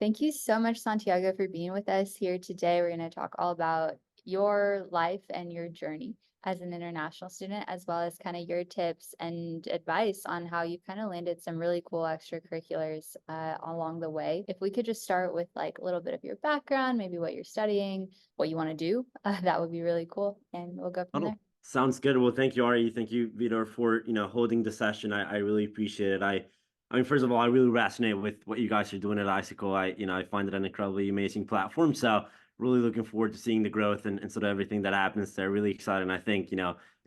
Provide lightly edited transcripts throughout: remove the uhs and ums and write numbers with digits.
Thank you so much, Santiago, for being with us here today. We're going to talk all about your life and your journey as an international student, as well as kind of your tips and advice on how you kind of landed some really cool extracurriculars along the way. If we could just start with like a little bit of your background, maybe what you're studying, what you want to do, that would be really cool. And we'll go from there. Oh, sounds good. Well, thank you, Ari. Thank you, Vitor, for holding the session. I really appreciate it. I mean, first of all, I really resonate with what you guys are doing at Icicle. I find it an incredibly amazing platform. So really looking forward to seeing the growth and sort of everything that happens there. Really excited. And I think,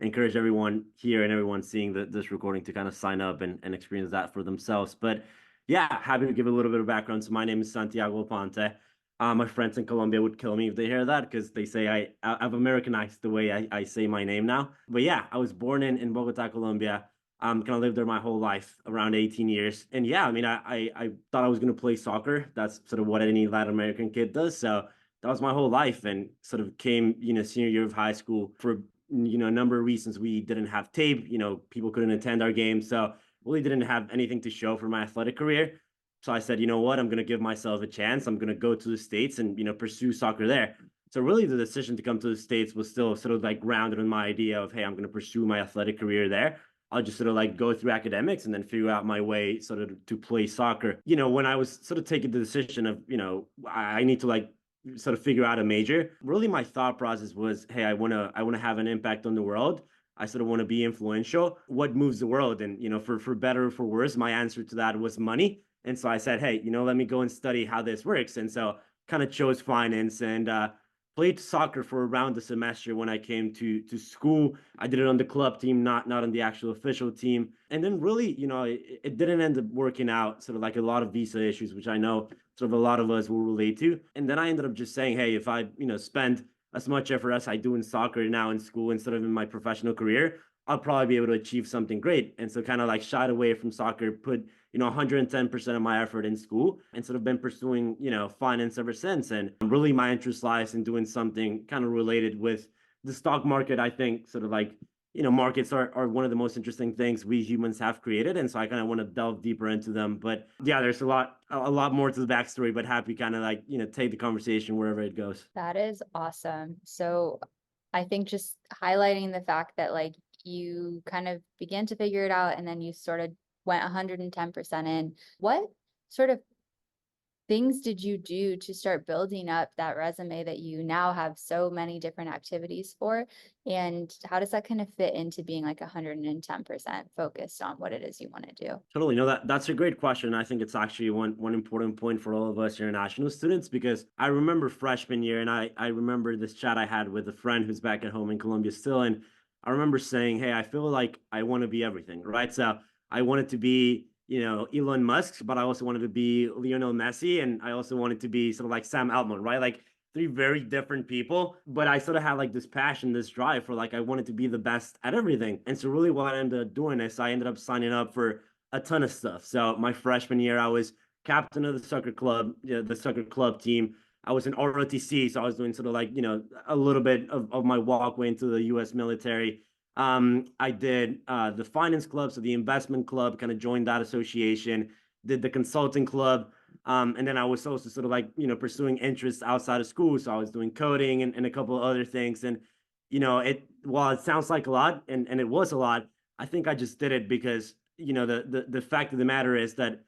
encourage everyone here and everyone seeing this recording to kind of sign up and experience that for themselves. But yeah, happy to give a little bit of background. So my name is Santiago Ponte. My friends in Colombia would kill me if they hear that because they say I've Americanized the way I say my name now. But yeah, I was born in Bogota, Colombia. Kind of lived there my whole life, around 18 years. And yeah, I mean, I thought I was going to play soccer. That's sort of what any Latin American kid does. So that was my whole life, and sort of came, senior year of high school for, a number of reasons. We didn't have tape, people couldn't attend our games. So really didn't have anything to show for my athletic career. So I said, you know what, I'm going to give myself a chance. I'm going to go to the States and, pursue soccer there. So really the decision to come to the States was still sort of like grounded in my idea of, hey, I'm going to pursue my athletic career there. I'll just sort of like go through academics and then figure out my way sort of to play soccer. When I was sort of taking the decision of, I need to like sort of figure out a major, really my thought process was, hey, I want to have an impact on the world. I sort of want to be influential. What moves the world? And, for better or for worse, my answer to that was money. And so I said, hey, let me go and study how this works. And so kind of chose finance and played soccer for around the semester when I came to school. I did it on the club team, not on the actual official team. And then really, it didn't end up working out, sort of like a lot of visa issues, which I know sort of a lot of us will relate to. And then I ended up just saying, hey, if I, spend as much effort as I do in soccer now in school instead of in my professional career, I'll probably be able to achieve something great. And so kind of like shied away from soccer, put, 110% of my effort in school and sort of been pursuing, finance ever since. And really my interest lies in doing something kind of related with the stock market. I think sort of like, markets are one of the most interesting things we humans have created. And so I kind of want to delve deeper into them. But yeah, there's a lot more to the backstory, but happy kind of like, take the conversation wherever it goes. That is awesome. So I think just highlighting the fact that like you kind of began to figure it out and then you sort of went 110% in. What sort of things did you do to start building up that resume that you now have so many different activities for? And how does that kind of fit into being like 110% focused on what it is you want to do? Totally. No, that's a great question. I think it's actually one important point for all of us international students because I remember freshman year and I remember this chat I had with a friend who's back at home in Colombia still. And I remember saying, hey, I feel like I want to be everything, right? So I wanted to be, Elon Musk, but I also wanted to be Lionel Messi, and I also wanted to be sort of like Sam Altman, right? Like three very different people, but I sort of had like this passion, this drive for like I wanted to be the best at everything. And so really what I ended up doing is I ended up signing up for a ton of stuff. So my freshman year, I was captain of the soccer club, the soccer club team. I was in ROTC, so I was doing sort of like, a little bit of my walkway into the US military. I did the finance club, so the investment club, kind of joined that association, did the consulting club. And then I was also sort of like, pursuing interests outside of school. So I was doing coding and a couple of other things. And, while it sounds like a lot and it was a lot, I think I just did it because, the fact of the matter is that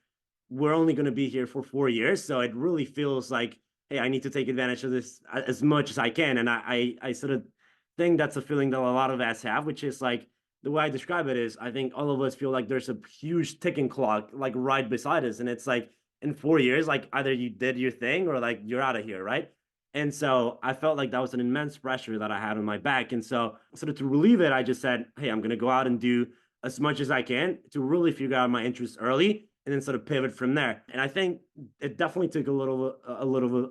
we're only going to be here for 4 years. So it really feels like, hey, I need to take advantage of this as much as I can. And I sort of think that's a feeling that a lot of us have, which is like the way I describe it is I think all of us feel like there's a huge ticking clock like right beside us. And it's like in 4 years, like either you did your thing or like you're out of here, right? And so I felt like that was an immense pressure that I had on my back. And so, sort of to relieve it, I just said, hey, I'm going to go out and do as much as I can to really figure out my interests early and then sort of pivot from there. And I think it definitely took a little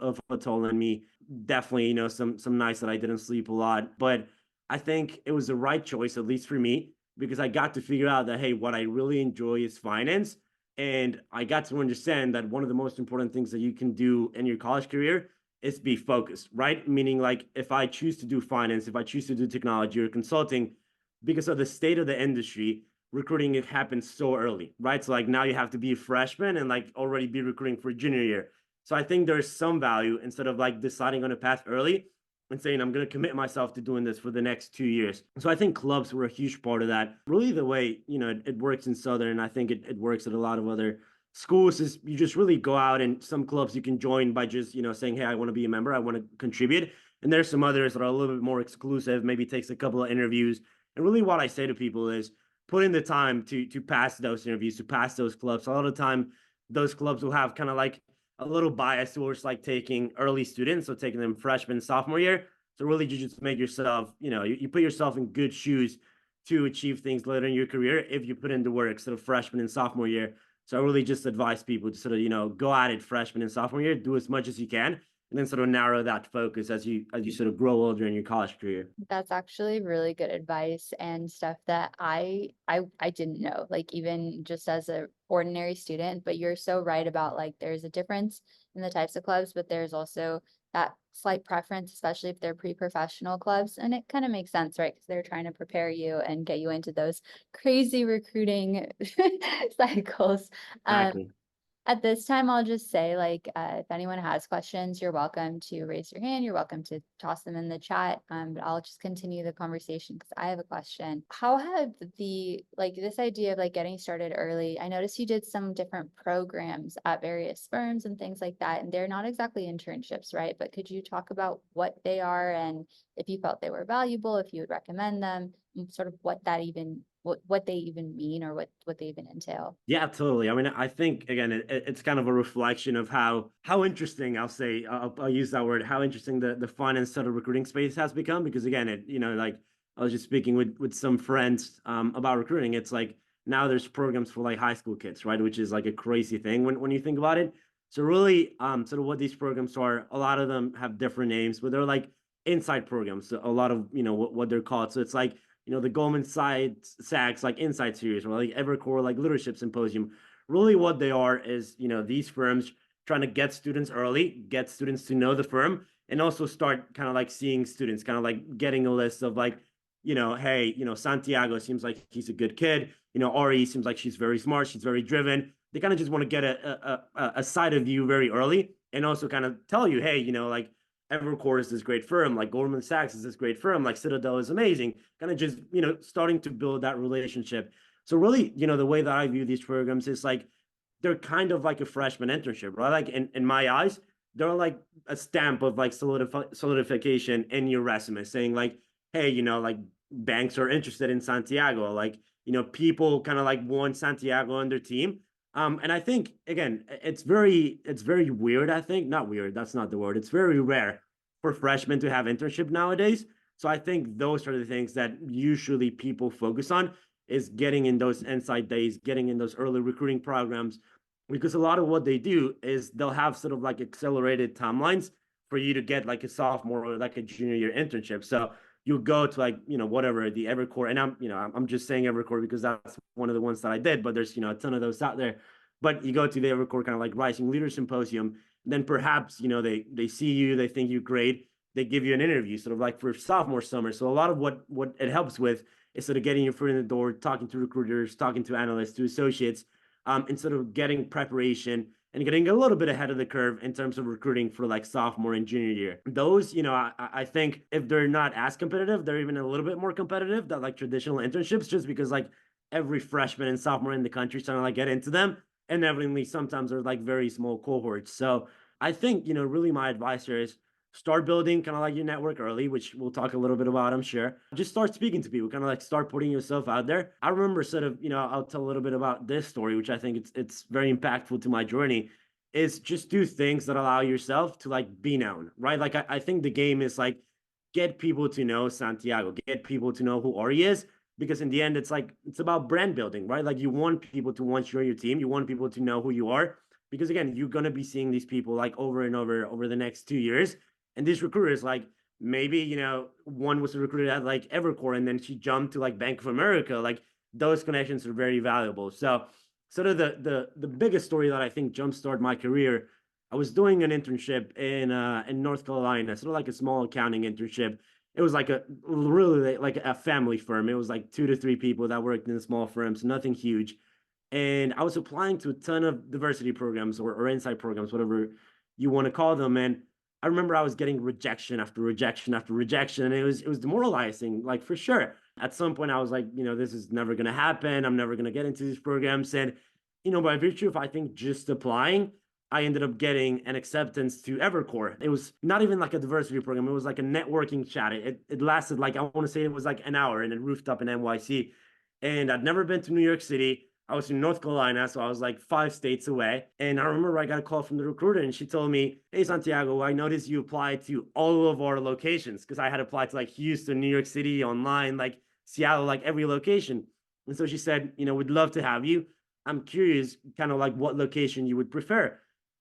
of a toll on me. Definitely, some nights that I didn't sleep a lot, but I think it was the right choice, at least for me, because I got to figure out that, hey, what I really enjoy is finance. And I got to understand that one of the most important things that you can do in your college career is be focused, right? Meaning, like, if I choose to do finance, if I choose to do technology or consulting, because of the state of the industry, recruiting it happens so early, right? So, like, now you have to be a freshman and like already be recruiting for junior year. So I think there's some value instead of like deciding on a path early and saying, I'm going to commit myself to doing this for the next 2 years. So I think clubs were a huge part of that. Really, the way, it works in Southern, and I think it works at a lot of other schools, is you just really go out, and some clubs you can join by just, saying, hey, I want to be a member, I want to contribute. And there's some others that are a little bit more exclusive, maybe takes a couple of interviews. And really what I say to people is put in the time to pass those interviews, to pass those clubs. A lot of the time, those clubs will have kind of like a little bias towards like taking early students, so taking them freshman, sophomore year. So really, you just make yourself, you put yourself in good shoes to achieve things later in your career if you put in the work sort of freshman and sophomore year. So I really just advise people to sort of, go at it freshman and sophomore year, do as much as you can, and then sort of narrow that focus as you sort of grow older in your college career. That's actually really good advice and stuff that I didn't know, like even just as a ordinary student, but you're so right about like there's a difference in the types of clubs, but there's also that slight preference, especially if they're pre-professional clubs. And it kind of makes sense, right? Because they're trying to prepare you and get you into those crazy recruiting cycles. Um, Exactly. At this time, I'll just say, like, if anyone has questions, you're welcome to raise your hand. You're welcome to toss them in the chat. But I'll just continue the conversation because I have a question. How have like, this idea of like getting started early? I noticed you did some different programs at various firms and things like that, and they're not exactly internships, right? But could you talk about what they are and if you felt they were valuable, if you would recommend them, and sort of what they even mean or what they even entail? Yeah, totally. I mean, I think again, it's kind of a reflection of how interesting, I'll say, I'll use that word, how interesting the finance sort of recruiting space has become. Because again, like I was just speaking with some friends about recruiting. It's like now there's programs for like high school kids, right? Which is like a crazy thing when you think about it. So really, sort of what these programs are, a lot of them have different names, but they're like inside programs. So a lot of what they're called. So it's like the Goldman Sachs like Insight Series, or like Evercore like Leadership Symposium. Really, what they are is these firms trying to get students early, get students to know the firm, and also start kind of like seeing students, kind of like getting a list of like, hey, Santiago seems like he's a good kid. Ari seems like she's very smart, she's very driven. They kind of just want to get a side of you very early, and also kind of tell you, hey, like Evercore is this great firm, like Goldman Sachs is this great firm, like Citadel is amazing. Kind of just, starting to build that relationship. So really, the way that I view these programs is like they're kind of like a freshman internship, right? Like in my eyes, they're like a stamp of like solidification in your resume, saying like, hey, like banks are interested in Santiago, like, people kind of like want Santiago on their team. And I think again, it's very weird. I think not weird. That's not the word. It's very rare for freshmen to have internship nowadays. So I think those are the things that usually people focus on, is getting in those inside days, getting in those early recruiting programs, because a lot of what they do is they'll have sort of like accelerated timelines for you to get like a sophomore or like a junior year internship. So you go to like, whatever, the Evercore, and I'm just saying Evercore because that's one of the ones that I did, but there's, a ton of those out there. But you go to the Evercore kind of like Rising Leader Symposium, then perhaps, they see you, they think you're great, they give you an interview, sort of like for sophomore summer. So a lot of what it helps with is sort of getting your foot in the door, talking to recruiters, talking to analysts, to associates, and sort of getting preparation and getting a little bit ahead of the curve in terms of recruiting for like sophomore and junior year. Those, I think if they're not as competitive, they're even a little bit more competitive than like traditional internships, just because like every freshman and sophomore in the country is trying to like get into them. And inevitably, sometimes they're like very small cohorts. So I think, really my advice here is start building kind of like your network early, which we'll talk a little bit about, I'm sure. Just start speaking to people, kind of like start putting yourself out there. I remember sort of, I'll tell a little bit about this story, which I think it's very impactful to my journey, is just do things that allow yourself to like be known, right? Like I think the game is like get people to know Santiago, get people to know who Ari is, because in the end, it's like it's about brand building, right? Like you want people to want you on your team, you want people to know who you are, because again, you're gonna be seeing these people like over and over the next 2 years. And these recruiters, like maybe, one was recruited at like Evercore and then she jumped to like Bank of America. Like those connections are very valuable. So sort of the biggest story that I think jumpstarted my career, I was doing an internship in North Carolina, sort of like a small accounting internship. It was like a really like a family firm. It was like 2 to 3 people that worked in small firms, nothing huge. And I was applying to a ton of diversity programs or inside programs, whatever you want to call them. And I remember I was getting rejection after rejection after rejection, and it was demoralizing, like for sure. At some point, I was like, this is never gonna happen. I'm never gonna get into these programs. And by virtue of I think just applying, I ended up getting an acceptance to Evercore. It was not even like a diversity program. It was like a networking chat. It lasted like, I want to say it was like an hour, and it roofed up in NYC. And I'd never been to New York City. I was in North Carolina, so I was like 5 states away. And I remember I got a call from the recruiter, and she told me, "Hey, Santiago, I noticed you applied to all of our locations," because I had applied to like Houston, New York City online, like Seattle, like every location. And so she said, "We'd love to have you. I'm curious, kind of like what location you would prefer."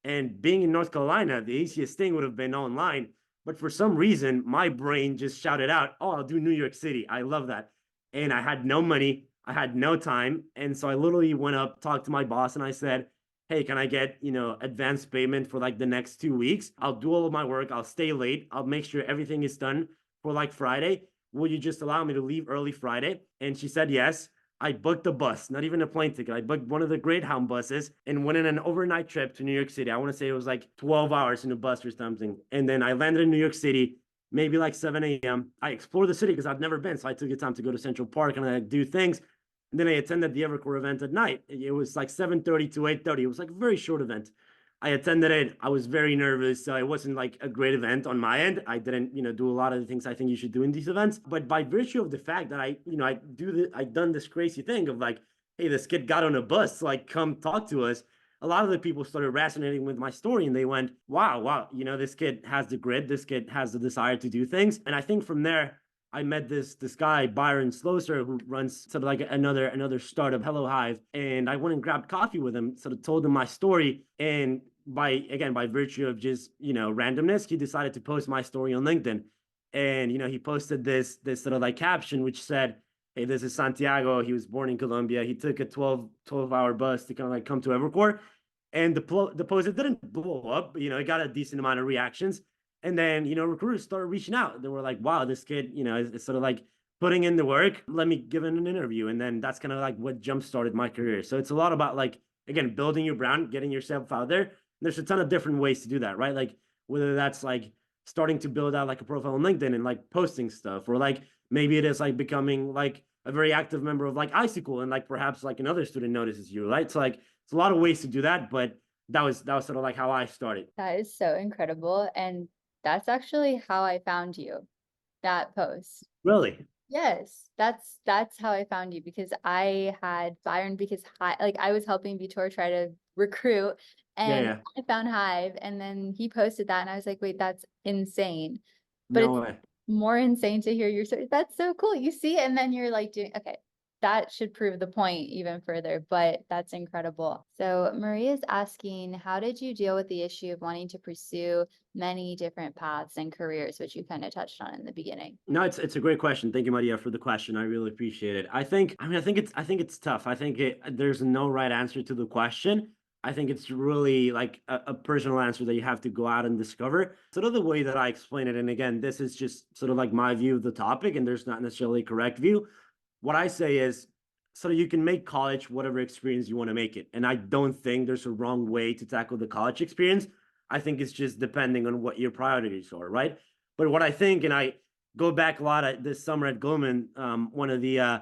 And being in North Carolina, the easiest thing would have been online. But for some reason, my brain just shouted out, "Oh, I'll do New York City. I love that." And I had no money. I had no time. And so I literally went up, talked to my boss, and I said, "Hey, can I get, advance payment for like the next 2 weeks? I'll do all of my work. I'll stay late. I'll make sure everything is done for like Friday. Will you just allow me to leave early Friday?" And she said yes. I booked a bus, not even a plane ticket. I booked one of the Greyhound buses and went in an overnight trip to New York City. I want to say it was like 12 hours in a bus or something. And then I landed in New York City, maybe like 7 a.m. I explored the city because I've never been. So I took the time to go to Central Park and I do things. And then I attended the Evercore event at night. It was like 7:30 to 8:30. It was like a very short event. I attended it. I was very nervous. So it wasn't like a great event on my end. I didn't, do a lot of the things I think you should do in these events. But by virtue of the fact that I done this crazy thing of like, hey, this kid got on a bus, like come talk to us. A lot of the people started resonating with my story, and they went, wow, wow, this kid has the grit. This kid has the desire to do things. And I think from there, I met this guy, Byron Sloser, who runs sort of like another startup, Hello Hive. And I went and grabbed coffee with him, sort of told him my story. And by virtue of just, randomness, he decided to post my story on LinkedIn. And, he posted this sort of like caption, which said, "Hey, this is Santiago. He was born in Colombia. He took a 12-hour bus to kind of like come to Evercore." And the post, it didn't blow up, it got a decent amount of reactions. And then, recruiters started reaching out. They were like, "Wow, this kid, is sort of like putting in the work. Let me give him an interview." And then that's kind of like what jump started my career. So it's a lot about like, again, building your brand, getting yourself out there. There's a ton of different ways to do that, right? Like whether that's like starting to build out like a profile on LinkedIn and like posting stuff, or like maybe it is like becoming like a very active member of like Icicle, and like perhaps like another student notices you, right? So like it's a lot of ways to do that, but that was sort of like how I started. That is so incredible. And that's actually how I found you, that post. Really? Yes, that's how I found you, because I had Byron, because I was helping Vitor try to recruit, Yeah, and yeah. I found Hive, and then he posted that and I was like, wait, that's insane. But No it's way. more insane to hear your story. That's so cool. You see, and then you're like doing, okay, that should prove the point even further, but that's incredible. So Maria's asking, how did you deal with the issue of wanting to pursue many different paths and careers, which you kind of touched on in the beginning? No, it's a great question. Thank you, Maria, for the question. I really appreciate it. I think it's tough. There's no right answer to the question. I think it's really like a personal answer that you have to go out and discover. Sort of the way that I explain it, and again, this is just sort of like my view of the topic, and there's not necessarily a correct view. What I say is, so you can make college whatever experience you want to make it. And I don't think there's a wrong way to tackle the college experience. I think it's just depending on what your priorities are, right? But what I think, and I go back a lot at this summer at Goldman, one of the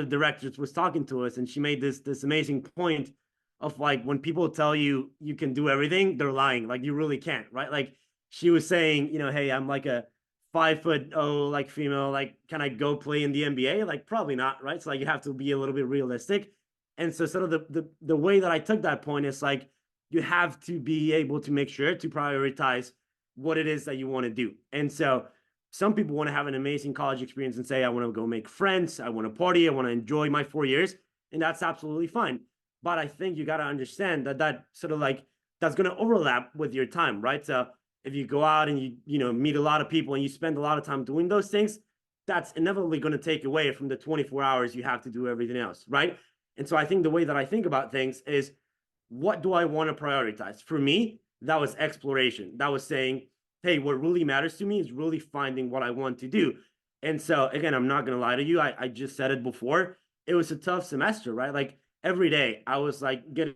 directors was talking to us, and she made this amazing point of like, when people tell you you can do everything, they're lying. Like you really can't, right? Like she was saying, hey, I'm like a 5 foot like female, like can I go play in the NBA? Like probably not, right? So like you have to be a little bit realistic. And so sort of the way that I took that point is like you have to be able to make sure to prioritize what it is that you want to do. And so some people want to have an amazing college experience and say, I want to go make friends, I want to party, I want to enjoy my 4 years, and that's absolutely fine. But I think you got to understand that sort of like that's going to overlap with your time, right? So if you go out and you meet a lot of people and you spend a lot of time doing those things, that's inevitably going to take away from the 24 hours you have to do everything else, right? And so I think the way that I think about things is, what do I want to prioritize? For me, that was exploration. That was saying, hey, what really matters to me is really finding what I want to do. And so again, I'm not gonna lie to you. I just said it before. It was a tough semester, right? Like every day I was like getting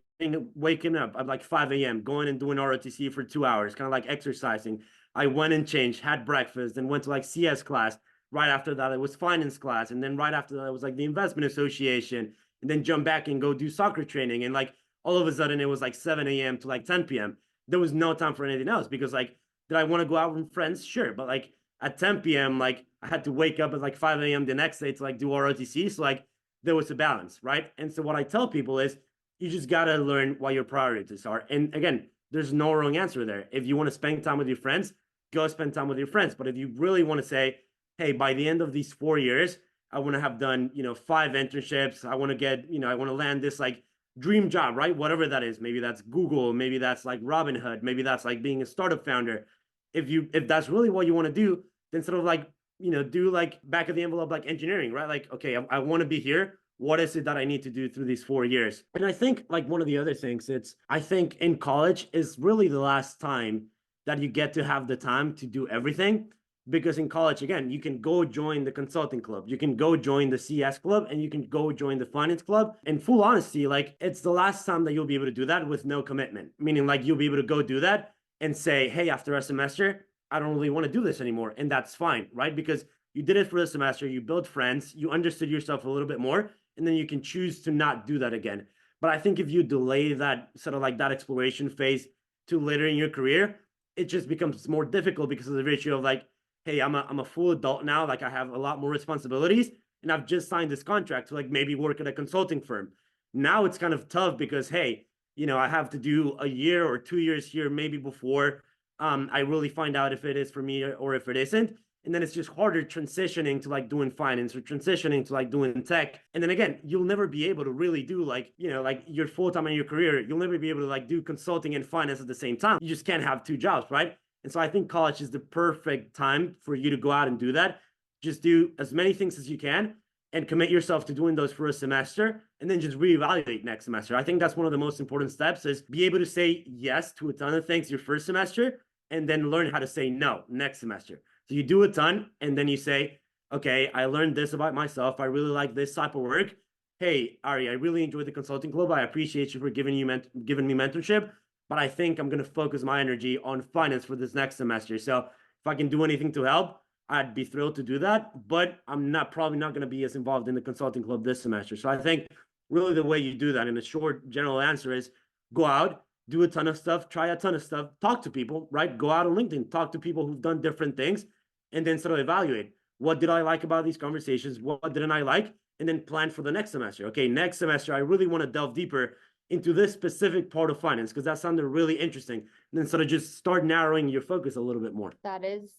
waking up at like 5 a.m., going and doing ROTC for 2 hours, kind of like exercising. I went and changed, had breakfast, and went to like CS class. Right after that, it was finance class. And then right after that, it was like the investment association. And then jump back and go do soccer training. And like all of a sudden, it was like 7 a.m. to like 10 p.m. There was no time for anything else because like, did I want to go out with friends? Sure. But like at 10 p.m., like I had to wake up at like 5 a.m. the next day to like do ROTC. So like there was a balance, right? And so what I tell people is you just got to learn what your priorities are. And again, there's no wrong answer there. If you want to spend time with your friends, go spend time with your friends. But if you really want to say, hey, by the end of these 4 years, I want to have done, 5 internships. I want to get, I want to land this like dream job, right? Whatever that is. Maybe that's Google. Maybe that's like Robinhood. Maybe that's like being a startup founder. If that's really what you want to do, then sort of like, do like back of the envelope, like engineering, right? Like, okay, I want to be here. What is it that I need to do through these 4 years? And I think like one of the other things, I think in college is really the last time that you get to have the time to do everything. Because in college, again, you can go join the consulting club, you can go join the CS club, and you can go join the finance club. In full honesty, like it's the last time that you'll be able to do that with no commitment, meaning like you'll be able to go do that and say, hey, after a semester, I don't really want to do this anymore. And that's fine, right? Because you did it for the semester, you built friends, you understood yourself a little bit more, and then you can choose to not do that again. But I think if you delay that sort of like that exploration phase to later in your career, it just becomes more difficult because of the ratio of like, hey, I'm a full adult now, like I have a lot more responsibilities, and I've just signed this contract to like maybe work at a consulting firm. Now it's kind of tough because hey, I have to do a year or 2 years here maybe before I really find out if it is for me or if it isn't. And then it's just harder transitioning to like doing finance or transitioning to like doing tech. And then again, you'll never be able to really do like, like your full time in your career. You'll never be able to like do consulting and finance at the same time. You just can't have two jobs, right? And so I think college is the perfect time for you to go out and do that. Just do as many things as you can and commit yourself to doing those for a semester and then just reevaluate next semester. I think that's one of the most important steps is be able to say yes to a ton of things your first semester and then learn how to say no next semester. So you do a ton and then you say, okay, I learned this about myself. I really like this type of work. Hey, Ari, I really enjoyed the consulting club. I appreciate you for giving me mentorship, but I think I'm going to focus my energy on finance for this next semester. So if I can do anything to help, I'd be thrilled to do that, but I'm probably not going to be as involved in the consulting club this semester. So I think really the way you do that in a short general answer is go out, do a ton of stuff, try a ton of stuff, talk to people, right? Go out on LinkedIn, talk to people who've done different things, and then sort of evaluate what did I like about these conversations, what didn't I like, and then plan for the next semester. Okay, next semester, I really want to delve deeper into this specific part of finance because that sounded really interesting. And then sort of just start narrowing your focus a little bit more. That is,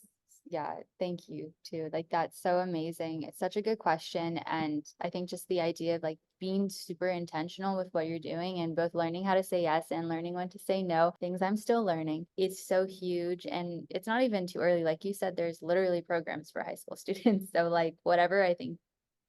yeah, thank you too. Like that's so amazing. It's such a good question. And I think just the idea of like being super intentional with what you're doing and both learning how to say yes and learning when to say no, things I'm still learning. It's so huge. And it's not even too early. Like you said, there's literally programs for high school students. So like whatever, I think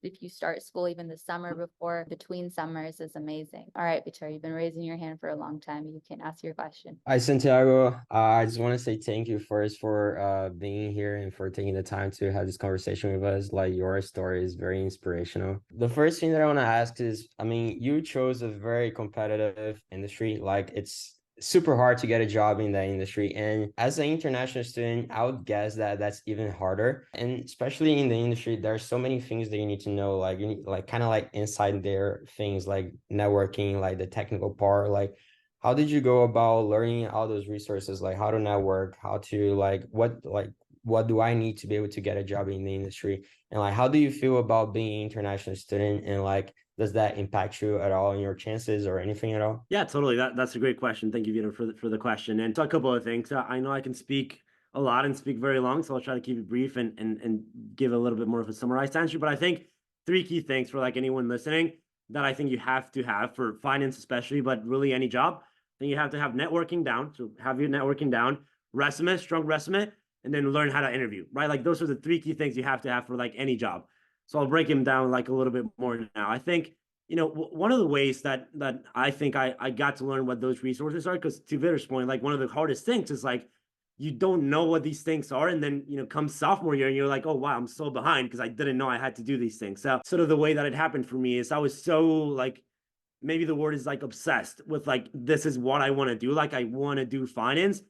if you start school even the summer before between summers is amazing. All right, Vitor, you've been raising your hand for a long time. You can ask your question. Hi, Santiago. I just want to say thank you first for being here and for taking the time to have this conversation with us. Like your story is very inspirational. The first thing that I want to ask is, I mean, you chose a very competitive industry. Like it's super hard to get a job in that industry. And as an international student, I would guess that that's even harder. And especially in the industry, there are so many things that you need to know, like you need like kind of like inside there things like networking, like the technical part, like how did you go about learning all those resources, like how to network, how to what do I need to be able to get a job in the industry? And like how do you feel about being an international student and like does that impact you at all in your chances or anything at all? Yeah, totally. That's a great question. Thank you, Vito, for the question. And so a couple of things. I know I can speak a lot and speak very long, so I'll try to keep it brief and give a little bit more of a summarized answer. But I think three key things for like anyone listening that I think you have to have for finance, especially, but really any job. I think you have to have networking down. So have your networking down, resume, strong resume, and then learn how to interview, right? Like those are the three key things you have to have for like any job. So I'll break them down like a little bit more now. I think one of the ways that I think I got to learn what those resources are, because to Vitter's point, like one of the hardest things is like you don't know what these things are, and then come sophomore year and you're like, oh wow, I'm so behind because I didn't know I had to do these things. So sort of the way that it happened for me is I was so like maybe the word is like obsessed with like, this is what I want to do. Like I want to do finance.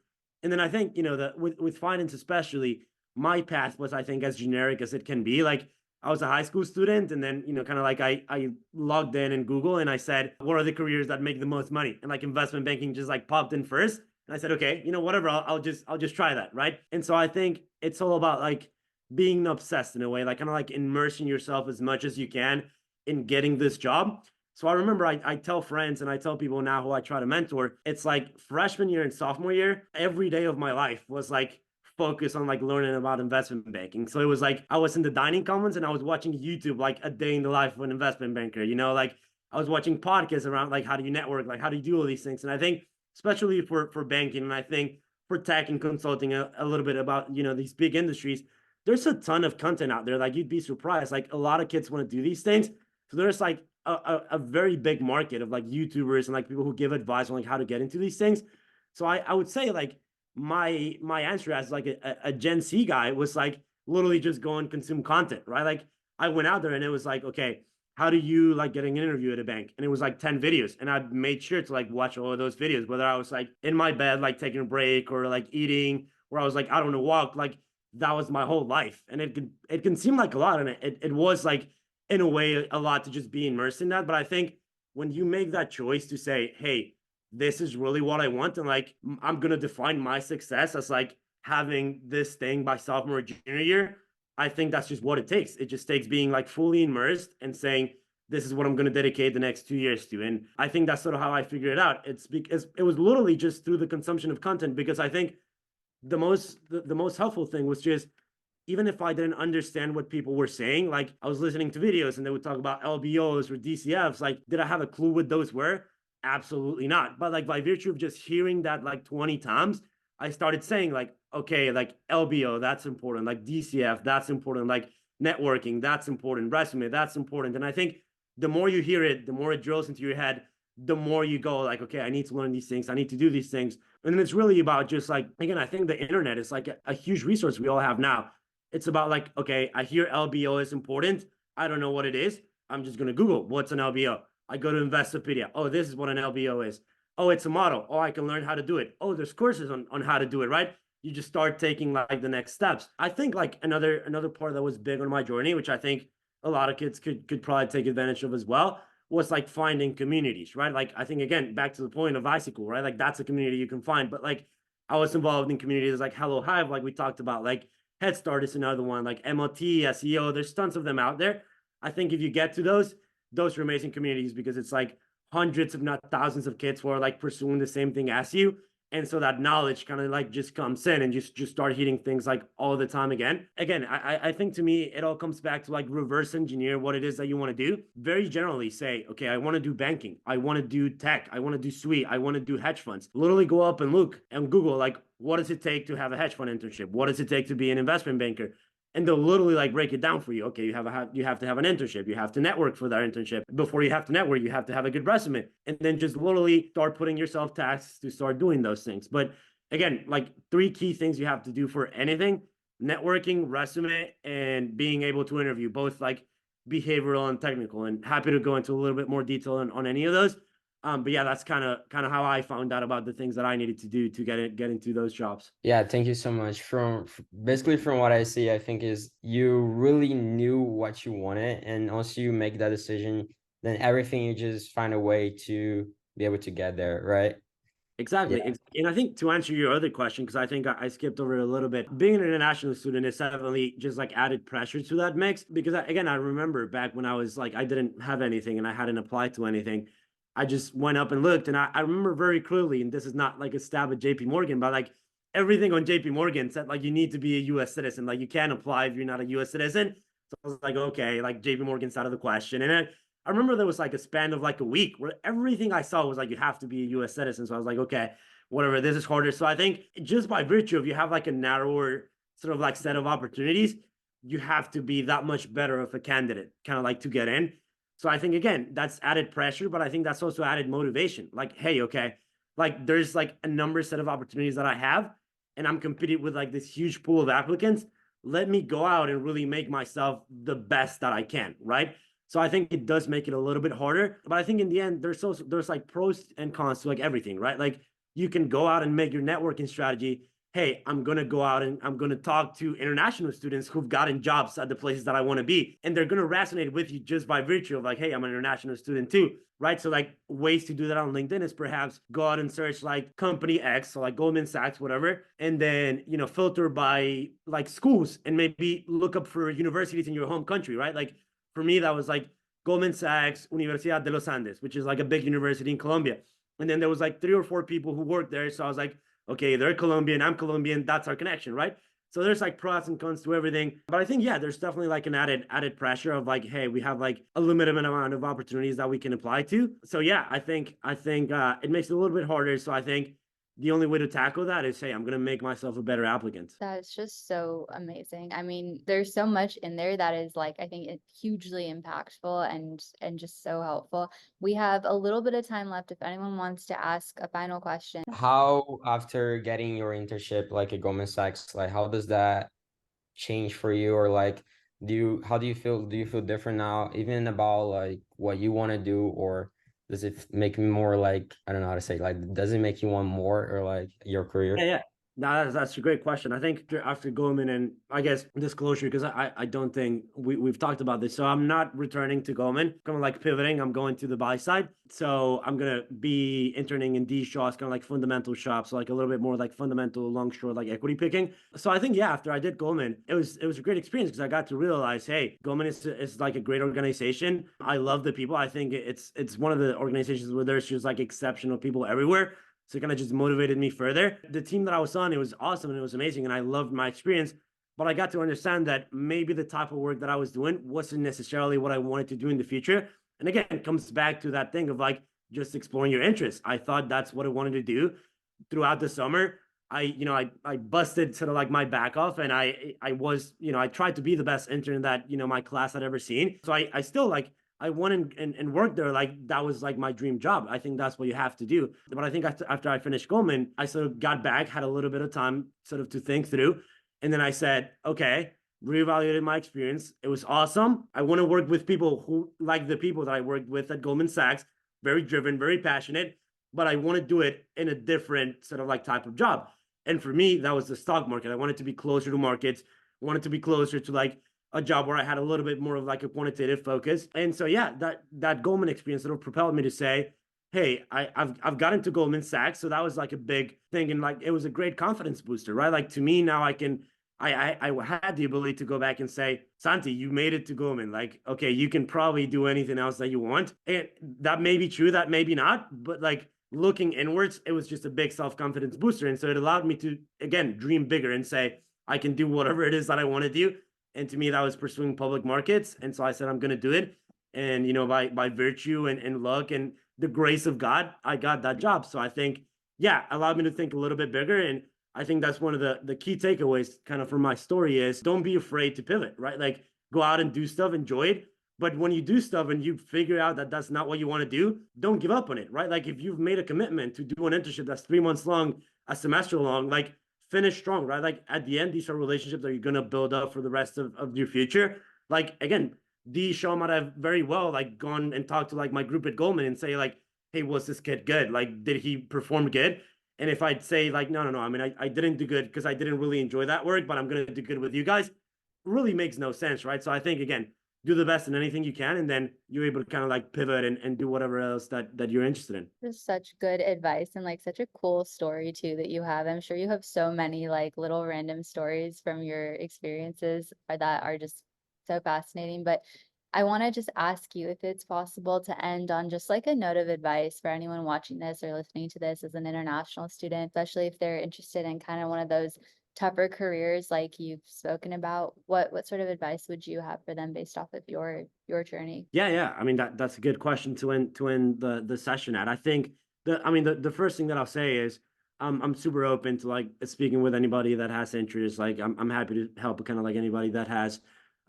And then I think, that with finance, especially, my path was, I think, as generic as it can be. Like I was a high school student, and then, kind of like I logged in Google and I said, what are the careers that make the most money? And like investment banking just like popped in first. And I said, okay, whatever, I'll just try that. Right. And so I think it's all about like being obsessed in a way, like kind of like immersing yourself as much as you can in getting this job. So I remember I tell friends and I tell people now who I try to mentor, it's like freshman year and sophomore year, every day of my life was like focused on like learning about investment banking. So it was like I was in the dining commons and I was watching YouTube like a day in the life of an investment banker, like I was watching podcasts around like how do you network, like how do you do all these things. And I think especially for banking, and I think for tech and consulting a little bit about, these big industries, there's a ton of content out there. Like you'd be surprised. Like a lot of kids want to do these things. So there's like a very big market of like YouTubers and like people who give advice on like how to get into these things. So I would say like my answer as like a Gen Z guy was like literally just go and consume content, right? Like I went out there and it was like, okay, how do you like get an interview at a bank? And it was like 10 videos. And I made sure to like watch all of those videos, whether I was like in my bed, like taking a break or like eating, or I was like out on a walk, like that was my whole life. And it can seem like a lot. And it was like, in a way, a lot to just be immersed in that. But I think when you make that choice to say, hey, this is really what I want, and like I'm gonna define my success as like having this thing by sophomore or junior year, I think that's just what it takes. It just takes being like fully immersed and saying, this is what I'm going to dedicate the next 2 years to. And I think that's sort of how I figured it out. It's because it was literally just through the consumption of content, because I think the most helpful thing was just, even if I didn't understand what people were saying, like I was listening to videos and they would talk about LBOs or DCFs. Like, did I have a clue what those were? Absolutely not. But like by virtue of just hearing that like 20 times, I started saying like, okay, like LBO, that's important. Like DCF, that's important. Like networking, that's important. Resume, that's important. And I think the more you hear it, the more it drills into your head, the more you go like, okay, I need to learn these things. I need to do these things. And then it's really about just like, again, I think the internet is like a huge resource we all have now. It's about like, okay, I hear LBO is important. I don't know what it is. I'm just going to Google what's an LBO. I go to Investopedia. Oh, this is what an LBO is. Oh, it's a model. Oh, I can learn how to do it. Oh, there's courses on how to do it, right? You just start taking like the next steps. I think like another part that was big on my journey, which I think a lot of kids could probably take advantage of as well, was like finding communities, right? Like I think again, back to the point of Icicle, right? Like that's a community you can find. But like I was involved in communities like Hello Hive, like we talked about, like Head Start is another one, like MLT, SEO. There's tons of them out there. I think if you get to those are amazing communities, because it's like hundreds, if not thousands of kids who are like pursuing the same thing as you. And so that knowledge kind of like just comes in and just start hitting things like all the time again. Again, I think to me, it all comes back to like reverse engineer what it is that you want to do. Very generally say, okay, I want to do banking. I want to do tech. I want to do suite. I want to do hedge funds. Literally go up and look and Google, like, what does it take to have a hedge fund internship? What does it take to be an investment banker? And they'll literally like break it down for you. Okay, you have to have an internship. You have to network for that internship. Before you have to network, you have to have a good resume, and then just literally start putting yourself tasks to start doing those things. But again, like 3 key things you have to do for anything: networking, resume, and being able to interview, both like behavioral and technical. And happy to go into a little bit more detail on any of those. But yeah, that's kind of how I found out about the things that I needed to do to get into those jobs. Yeah, thank you so much. Basically from what I see, I think is you really knew what you wanted, and once you make that decision, then everything you just find a way to be able to get there, right? Exactly. Yeah. And I think to answer your other question, because I think I skipped over it a little bit, being an international student is definitely just like added pressure to that mix. Because again, I remember back when I was like, I didn't have anything and I hadn't applied to anything. I just went up and looked, and I remember very clearly, and this is not like a stab at JP Morgan, but like everything on JP Morgan said like you need to be a US citizen. Like you can't apply if you're not a US citizen. So I was like, okay, like JP Morgan's out of the question. And then I remember there was like a span of like a week where everything I saw was like, you have to be a US citizen. So I was like, okay, whatever, this is harder. So I think just by virtue of you have like a narrower sort of like set of opportunities, you have to be that much better of a candidate, kind of like to get in. So I think again, that's added pressure, but I think that's also added motivation. Like, hey, okay, like there's like a number set of opportunities that I have, and I'm competing with like this huge pool of applicants. Let me go out and really make myself the best that I can, right? So I think it does make it a little bit harder. But I think in the end, there's like pros and cons to like everything, right? Like you can go out and make your networking strategy. Hey, I'm going to go out and I'm going to talk to international students who've gotten jobs at the places that I want to be. And they're going to resonate with you just by virtue of like, hey, I'm an international student too, right? So like ways to do that on LinkedIn is perhaps go out and search like company X, so like Goldman Sachs, whatever, and then, filter by like schools and maybe look up for universities in your home country, right? Like for me, that was like Goldman Sachs, Universidad de los Andes, which is like a big university in Colombia. And then there was like 3 or 4 people who worked there. So I was like, okay, they're Colombian, I'm Colombian, that's our connection, right? So there's like pros and cons to everything. But I think, yeah, there's definitely like an added pressure of like, hey, we have like a limited amount of opportunities that we can apply to. So yeah, I think it makes it a little bit harder. So I think the only way to tackle that is, hey, I'm gonna make myself a better applicant. That's just so amazing. I mean, there's so much in there that is like, I think it's hugely impactful and just so helpful. We have a little bit of time left if anyone wants to ask a final question. How, after getting your internship like at Goldman Sachs, like how does that change for you? Or like how do you feel? Do you feel different now, even about like what you want to do? Or does it make me more like, I don't know how to say, like, does it make you want more or like your career? Yeah. No, that's a great question. I think after Goldman, and I guess disclosure, because I don't think we've talked about this. So I'm not returning to Goldman. Kind of like pivoting. I'm going to the buy side. So I'm gonna be interning in these shops, kind of like fundamental shops, so like a little bit more like fundamental, long short, like equity picking. So I think, yeah, after I did Goldman, it was a great experience because I got to realize, hey, Goldman is like a great organization. I love the people. I think it's one of the organizations where there's just like exceptional people everywhere. So it kind of just motivated me further. The team that I was on, it was awesome and it was amazing. And I loved my experience. But I got to understand that maybe the type of work that I was doing wasn't necessarily what I wanted to do in the future. And again, it comes back to that thing of like just exploring your interests. I thought that's what I wanted to do throughout the summer. I busted sort of like my back off, and I tried to be the best intern that my class had ever seen. So I still like I went and worked there. Like that was like my dream job. I think that's what you have to do. But I think after I finished Goldman, I sort of got back, had a little bit of time sort of to think through. And then I said, okay, reevaluated my experience. It was awesome. I want to work with people who like the people that I worked with at Goldman Sachs, very driven, very passionate, but I want to do it in a different sort of like type of job. And for me, that was the stock market. I wanted to be closer to markets, wanted to be closer to like a job where I had a little bit more of like a quantitative focus. And so, yeah, that Goldman experience sort of propelled me to say, hey, I've gotten to Goldman Sachs. So that was like a big thing. And like, it was a great confidence booster, right? Like to me now I had the ability to go back and say, Santi, you made it to Goldman. Like, okay, you can probably do anything else that you want. And that may be true, that may be not, but like looking inwards, it was just a big self-confidence booster. And so it allowed me to, again, dream bigger and say, I can do whatever it is that I want to do. And to me, that was pursuing public markets. And so I said, I'm going to do it. And, by virtue and luck and the grace of God, I got that job. So I think, yeah, allowed me to think a little bit bigger. And I think that's one of the key takeaways kind of from my story is don't be afraid to pivot, right? Like go out and do stuff, enjoy it. But when you do stuff and you figure out that that's not what you want to do, don't give up on it, right? Like if you've made a commitment to do an internship that's 3 months long, a semester long, like finish strong, right? Like at the end, these are relationships that you're going to build up for the rest of your future. Like again, the show might have very well like gone and talked to like my group at Goldman and say like, hey, was this kid good? Like, did he perform good? And if I'd say like, no, I mean, I didn't do good because I didn't really enjoy that work, but I'm going to do good with you guys, really makes no sense, right? So I think, again, do the best in anything you can, and then you're able to kind of like pivot and do whatever else that you're interested in. Just such good advice and like such a cool story too that you have. I'm sure you have so many like little random stories from your experiences that are just so fascinating. But I want to just ask you if it's possible to end on just like a note of advice for anyone watching this or listening to this as an international student, especially if they're interested in kind of one of those tougher careers like you've spoken about. What sort of advice would you have for them based off of your journey? Yeah. I mean, that's a good question to end the session at. I think the first thing that I'll say is I'm super open to like speaking with anybody that has interest. Like I'm happy to help kind of like anybody that has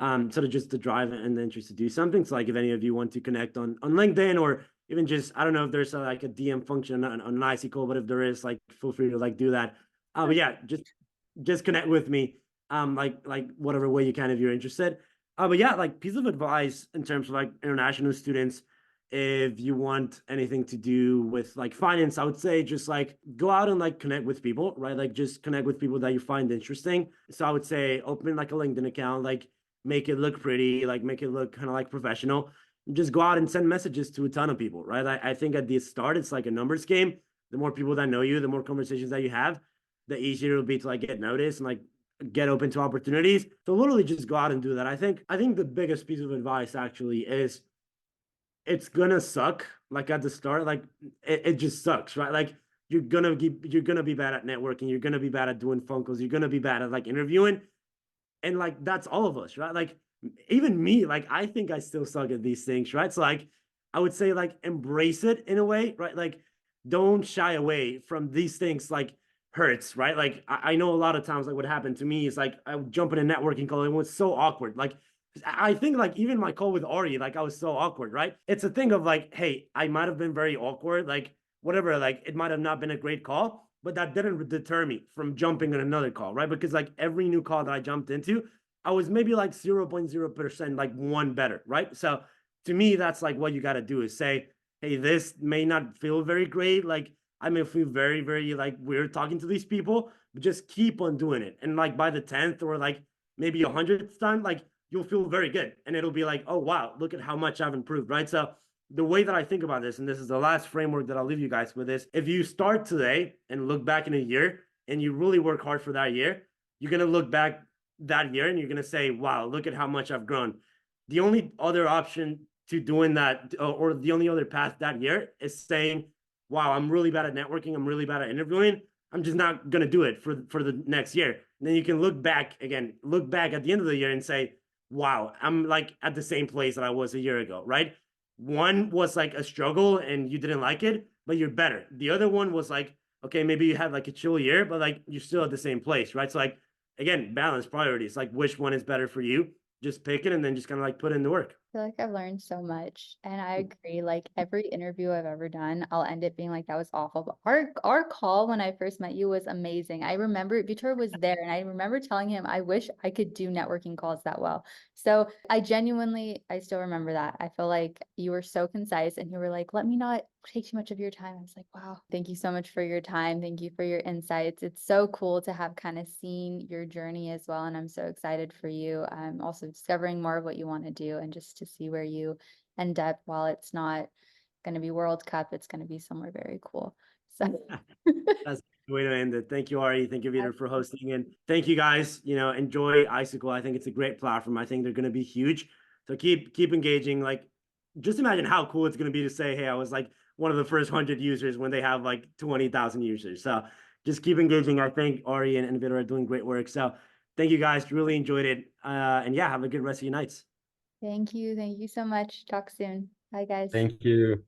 sort of just the drive and the interest to do something. So like if any of you want to connect on LinkedIn, or even just, I don't know if there's like a DM function on an IC, but if there is, like feel free to like do that. But yeah, just connect with me like whatever way you can if you're interested. But yeah, like piece of advice in terms of like international students, if you want anything to do with like finance, I would say just like go out and like connect with people, right? Like just connect with people that you find interesting. So I would say open like a LinkedIn account, like make it look pretty, like make it look kind of like professional. Just go out and send messages to a ton of people, right? I think at the start, it's like a numbers game. The more people that know you, the more conversations that you have, the easier it'll be to like get noticed and like get open to opportunities. So literally just go out and do that. I think the biggest piece of advice actually is it's gonna suck like at the start. Like it just sucks, right? Like you're gonna be bad at networking, you're gonna be bad at doing phone calls, you're gonna be bad at like interviewing. And like that's all of us, right? Like even me, like I think I still suck at these things, right? So like I would say like embrace it in a way, right? Like don't shy away from these things like hurts, right? Like I know a lot of times like what happened to me is like I would jump in a networking call and it was so awkward. Like I think like even my call with Ari, like I was so awkward, right? It's a thing of like, hey, I might have been very awkward, like whatever, like it might have not been a great call, but that didn't deter me from jumping on another call, right? Because like every new call that I jumped into, I was maybe like 0.0% like one better, right? So to me, that's like what you got to do is say, hey, this may not feel very great. Like I may feel very, very like weird talking to these people, but just keep on doing it. And like by the 10th or like maybe 100th time, like you'll feel very good. And it'll be like, oh, wow, look at how much I've improved, right? So the way that I think about this, and this is the last framework that I'll leave you guys with, is if you start today and look back in a year and you really work hard for that year, you're going to look back that year and you're going to say, wow, look at how much I've grown. The only other option to doing that, or the only other path that year, is saying, wow, I'm really bad at networking. I'm really bad at interviewing. I'm just not going to do it for the next year. And then you can look back at the end of the year and say, wow, I'm like at the same place that I was a year ago, right? One was like a struggle and you didn't like it, but you're better. The other one was like, okay, maybe you had like a chill year, but like you're still at the same place, right? So like again, balance priorities, like which one is better for you. Just pick it and then just kind of like put in the work. I feel like I've learned so much, and I agree. Like every interview I've ever done, I'll end it being like, that was awful. But our call when I first met you was amazing. I remember Vitor was there, and I remember telling him I wish I could do networking calls that well. So I still remember that. I feel like you were so concise, and you were like, let me not take too much of your time. I was like, wow, thank you so much for your time. Thank you for your insights. It's so cool to have kind of seen your journey as well. And I'm so excited for you. I'm also discovering more of what you want to do and just to see where you end up. While it's not going to be World Cup, it's going to be somewhere very cool. So That's the way to end it. Thank you, Ari. Thank you, Peter, for hosting. And thank you guys. Enjoy Icicle. I think it's a great platform. I think they're gonna be huge. So keep engaging. Like just imagine how cool it's gonna be to say, hey, I was like one of the first 100 users when they have like 20,000 users. So just keep engaging. I think Ari and Vitor are doing great work. So thank you guys. Really enjoyed it. And yeah, have a good rest of your nights. thank you. Thank you so much. Talk soon. Bye, guys. Thank you.